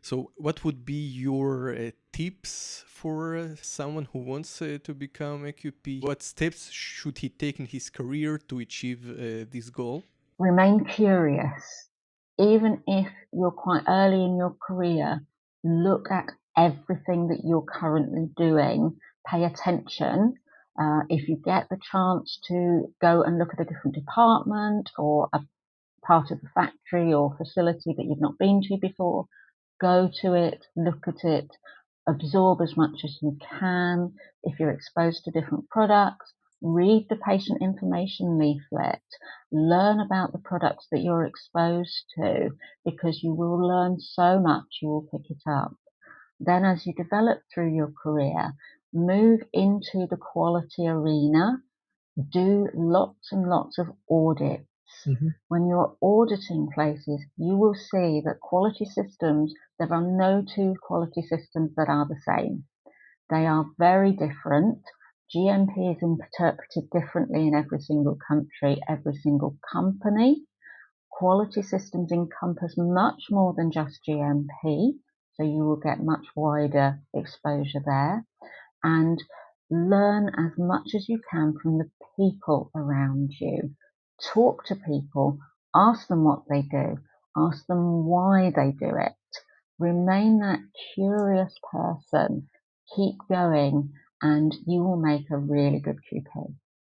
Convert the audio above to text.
So, what would be your tips for someone who wants to become a QP? What steps should he take in his career to achieve this goal? Remain curious. Even if you're quite early in your career, look at everything that you're currently doing. Pay attention. If you get the chance to go and look at a different department or a part of the factory or facility that you've not been to before, go to it, look at it, absorb as much as you can. If you're exposed to different products, read the patient information leaflet, learn about the products that you're exposed to, because you will learn so much, you will pick it up. Then as you develop through your career, move into the quality arena, do lots and lots of audits. When you're auditing places, you will see that quality systems, there are no two quality systems that are the same. They are very different. GMP is interpreted differently in every single country, every single company. Quality systems encompass much more than just GMP, so you will get much wider exposure there. And learn as much as you can from the people around you. Talk to people, ask them what they do, ask them why they do it. Remain that curious person, keep going, and you will make a really good QP.